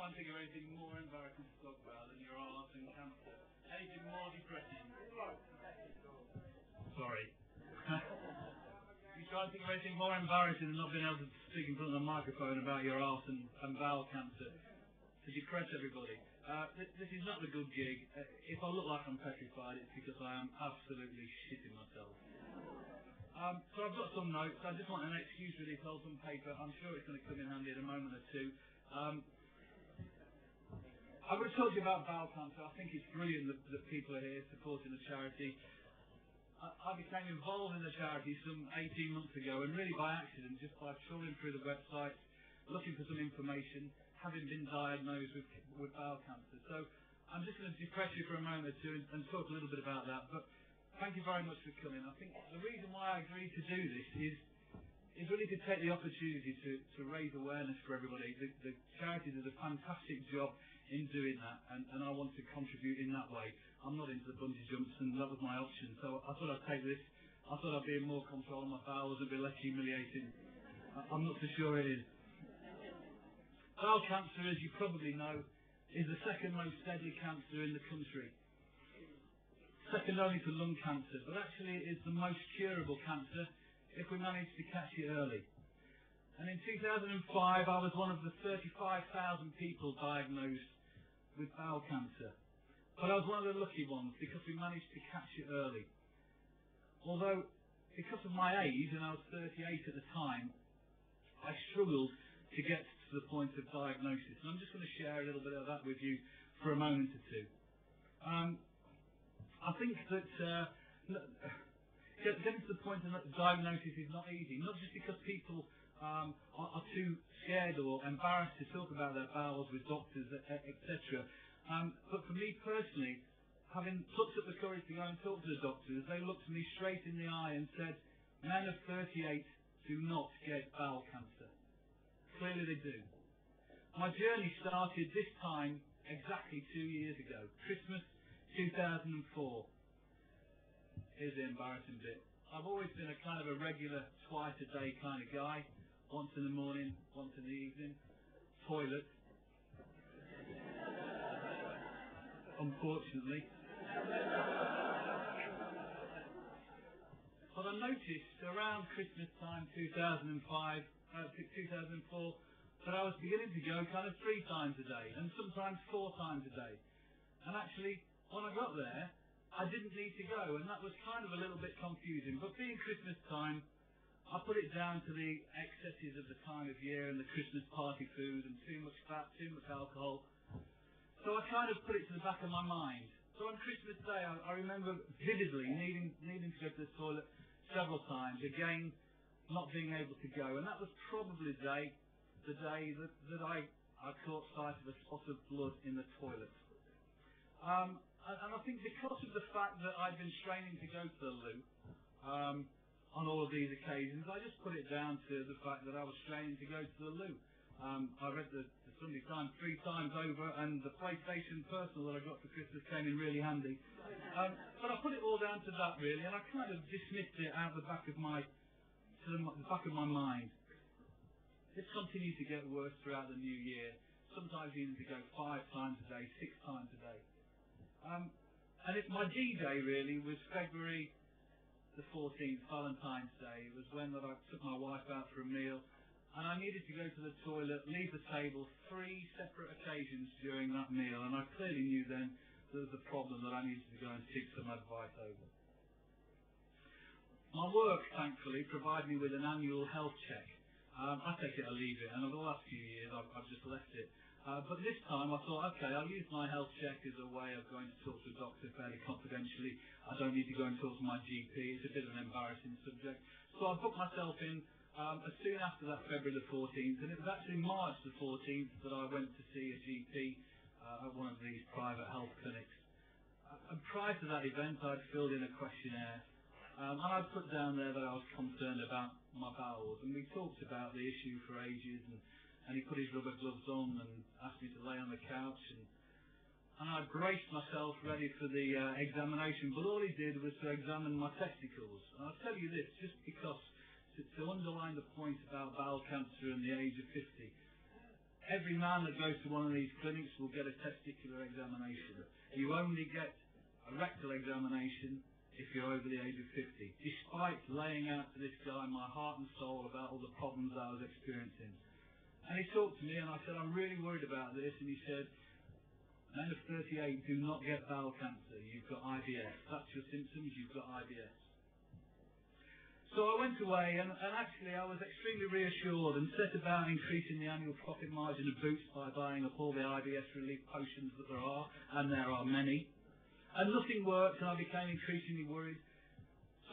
try and think of anything more embarrassing to talk about than your arse and cancer. Anything more depressing? Sorry. You try and think of anything more embarrassing than not being able to speak in front of the microphone about your arse and bowel cancer to depress everybody. This is not a good gig. If I look like I'm petrified, it's because I am absolutely shitting myself. So I've got some notes. I just want an excuse really to hold some paper. I'm sure it's going to come in handy in a moment or two. I'm going to talk to you about bowel cancer. I think it's brilliant that people are here supporting the charity. I became involved in the charity some 18 months ago, and really by accident, just by trawling through the website, looking for some information, having been diagnosed with bowel cancer. So I'm just going to depress you for a moment or two and talk a little bit about that. But thank you very much for coming. I think the reason why I agreed to do this is really to take the opportunity to raise awareness for everybody. The charity does a fantastic job in doing that, and I want to contribute in that way. I'm not into the bungee jumps, and that was my option. So I thought I'd take this. I thought I'd be in more control of my bowels and be less humiliating. I'm not so sure it is. Bowel cancer, as you probably know, is the second most deadly cancer in the country. Second only to lung cancer, but actually it is the most curable cancer if we manage to catch it early. And in 2005, I was one of the 35,000 people diagnosed with bowel cancer. But I was one of the lucky ones because we managed to catch it early. Although, because of my age, and I was 38 at the time, I struggled to get to the point of diagnosis. And I'm just going to share a little bit of that with you for a moment or two. I think that getting to the point of diagnosis is not easy, not just because people are too scared or embarrassed to talk about their bowels with doctors, etc. But for me personally, having plucked up the courage to go and talk to the doctors, they looked me straight in the eye and said, men of 38 do not get bowel cancer. Clearly they do. My journey started this time exactly 2 years ago, Christmas 2004. Here's the embarrassing bit. I've always been a kind of a regular twice a day kind of guy. Once in the morning, once in the evening. Toilet. Unfortunately. But I noticed around Christmas time 2004 that I was beginning to go kind of 3 times a day and sometimes 4 times a day. And actually, when I got there, I didn't need to go, and that was kind of a little bit confusing. But being Christmas time, I put it down to the excesses of the time of year and the Christmas party food and too much fat, too much alcohol. So I kind of put it to the back of my mind. So on Christmas Day, I remember vividly needing to go to the toilet several times, again, not being able to go. And that was probably the day that I caught sight of a spot of blood in the toilet. And I think because of the fact that I'd been straining to go to the loo on all of these occasions, I just put it down to the fact that I was straining to go to the loo. I read the Sunday Times 3 times over, and the PlayStation Personal that I got for Christmas came in really handy. But I put it all down to that really, and I kind of dismissed it out the back of my mind. This continued to get worse throughout the new year. Sometimes even to go 5 times a day, 6 times a day. And my D-Day really was February the 14th, Valentine's Day. It was when that I took my wife out for a meal, and I needed to go to the toilet, leave the table 3 separate occasions during that meal, and I clearly knew then there was a problem that I needed to go and seek some advice over. My work, thankfully, provided me with an annual health check. I take it or leave it, and over the last few years I've just left it. But this time I thought, okay, I'll use my health check as a way of going to talk to a doctor fairly confidentially. I don't need to go and talk to my GP. It's a bit of an embarrassing subject. So I booked myself in as soon after that February the 14th, and it was actually March the 14th that I went to see a GP at one of these private health clinics. And prior to that event, I'd filled in a questionnaire, and I'd put down there that I was concerned about my bowels, and we talked about the issue for ages, and he put his rubber gloves on and asked me to lay on the couch, and I braced myself ready for the examination, but all he did was to examine my testicles. And I'll tell you this, just because, to underline the point about bowel cancer and the age of 50, Every man that goes to one of these clinics will get a testicular examination. You only get a rectal examination if you're over the age of 50, despite laying out to this guy my heart and soul about all the problems I was experiencing. And he talked to me, and I said, I'm really worried about this. And he said, men of 38 do not get bowel cancer. You've got IBS. That's your symptoms. You've got IBS. So I went away, and actually I was extremely reassured and set about increasing the annual profit margin of Boots by buying up all the IBS relief potions that there are, and there are many. And nothing worked, and I became increasingly worried.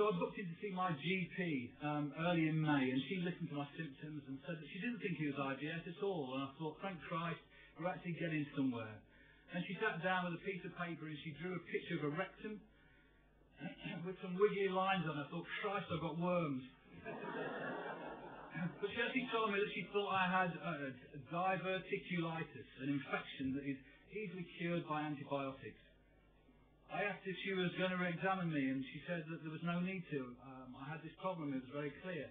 So I booked in to see my GP early in May, and she listened to my symptoms and said that she didn't think it was IBS at all. And I thought, thank Christ, we're actually getting somewhere. And she sat down with a piece of paper and she drew a picture of a rectum with some wiggly lines on it. I thought, Christ, I've got worms. But she actually told me that she thought I had diverticulitis, an infection that is easily cured by antibiotics. I asked if she was going to examine me, and she said that there was no need to. I had this problem, it was very clear.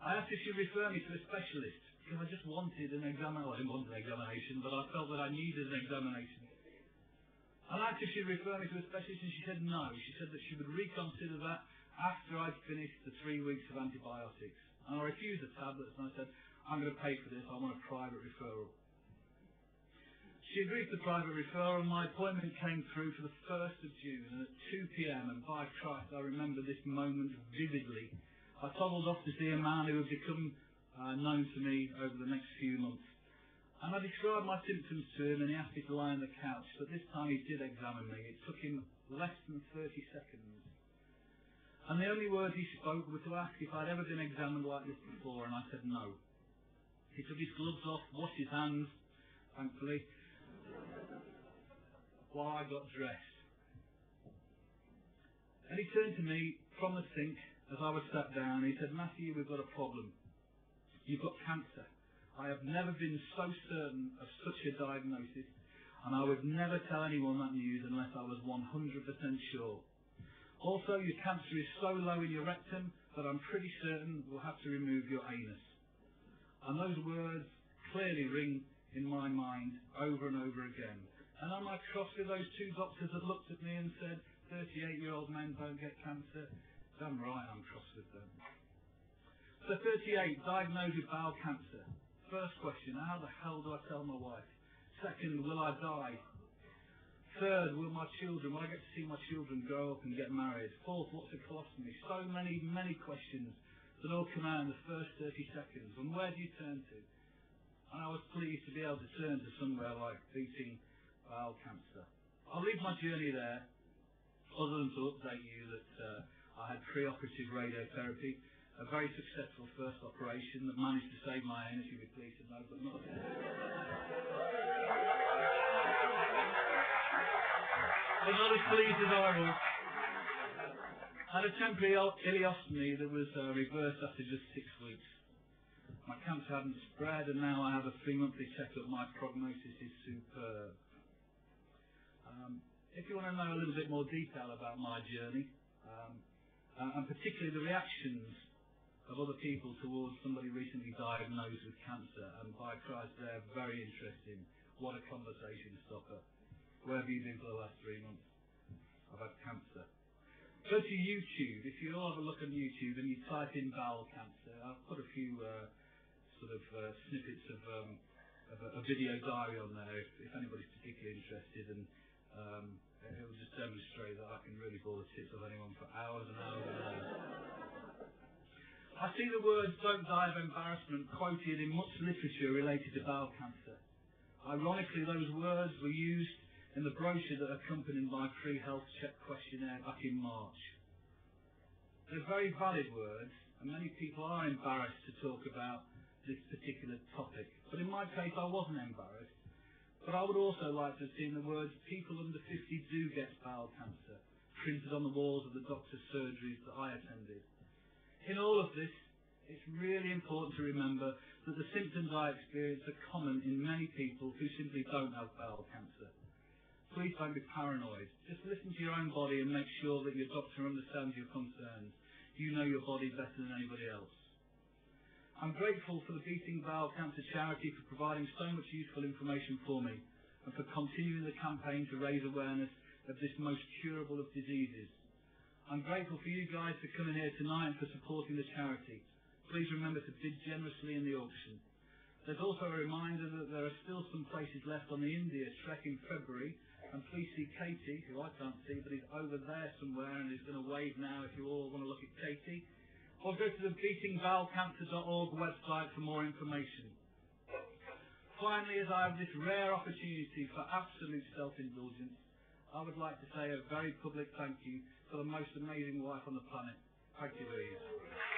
I asked if she'd refer me to a specialist, because I just wanted an examination. Well, I didn't want an examination, but I felt that I needed an examination. And I asked if she'd refer me to a specialist, and she said no. She said that she would reconsider that after I'd finished the 3 weeks of antibiotics. And I refused the tablets, and I said, I'm going to pay for this, I want a private referral. She agreed to the private referral, and my appointment came through for the 1st of June, and at 2 p.m, and by Christ, I remember this moment vividly. I toddled off to see a man who had become known to me over the next few months. And I described my symptoms to him, and he asked me to lie on the couch, but this time he did examine me. It took him less than 30 seconds. And the only words he spoke were to ask if I'd ever been examined like this before, and I said no. He took his gloves off, washed his hands, thankfully, while I got dressed. And he turned to me from the sink as I was sat down, and he said, Matthew, we've got a problem. You've got cancer. I have never been so certain of such a diagnosis, and I would never tell anyone that news unless I was 100% sure. Also, your cancer is so low in your rectum that I'm pretty certain we'll have to remove your anus. And those words clearly ring in my mind over and over again. And am I cross with those two doctors that looked at me and said, 38-year-old men don't get cancer? Damn right I'm cross with them. So 38, diagnosed with bowel cancer. First question, how the hell do I tell my wife? Second, will I die? Third, will I get to see my children grow up and get married? Fourth, what's it cost me? So many questions that all come out in the first 30 seconds. And where do you turn to? And I was pleased to be able to turn to somewhere like beating bowel cancer. I'll leave my journey there, other than to update you that I had pre-operative radiotherapy, a very successful first operation that managed to save my anus, you'll be pleased to know, but not. But not as pleased as I was. I had a temporary ileostomy that was reversed after just 6 weeks. My cancer hadn't spread, and now I have a 3-monthly checkup. My prognosis is superb. If you want to know a little bit more detail about my journey, and particularly the reactions of other people towards somebody recently diagnosed with cancer, and by Christ, they're very interesting. What a conversation stopper. Where have you been for the last 3 months? I've had cancer. Go to YouTube. If you all have a look on YouTube and you type in bowel cancer, I've put a few snippets of a video diary on there if anybody's particularly interested, and it will just demonstrate that I can really bore the tits of anyone for hours and hours and hours. I see the words "don't die of embarrassment" quoted in much literature related to bowel cancer. Ironically, those words were used in the brochure that accompanied my pre-health check questionnaire back in March. They're very valid words, and many people are embarrassed to talk about this particular topic. But in my case, I wasn't embarrassed. But I would also like to have seen the words "people under 50 do get bowel cancer" printed on the walls of the doctor's surgeries that I attended. In all of this, it's really important to remember that the symptoms I experience are common in many people who simply don't have bowel cancer. Please don't be paranoid. Just listen to your own body and make sure that your doctor understands your concerns. You know your body better than anybody else. I'm grateful for the Beating Bowel Cancer charity for providing so much useful information for me and for continuing the campaign to raise awareness of this most curable of diseases. I'm grateful for you guys for coming here tonight and for supporting the charity. Please remember to bid generously in the auction. There's also a reminder that there are still some places left on the India trek in February, and please see Katie, who I can't see but is over there somewhere and is going to wave now if you all want to look at Katie, or go to the beatingbowelcancer.org website for more information. Finally, as I have this rare opportunity for absolute self-indulgence, I would like to say a very public thank you for the most amazing wife on the planet. Thank you, Louise.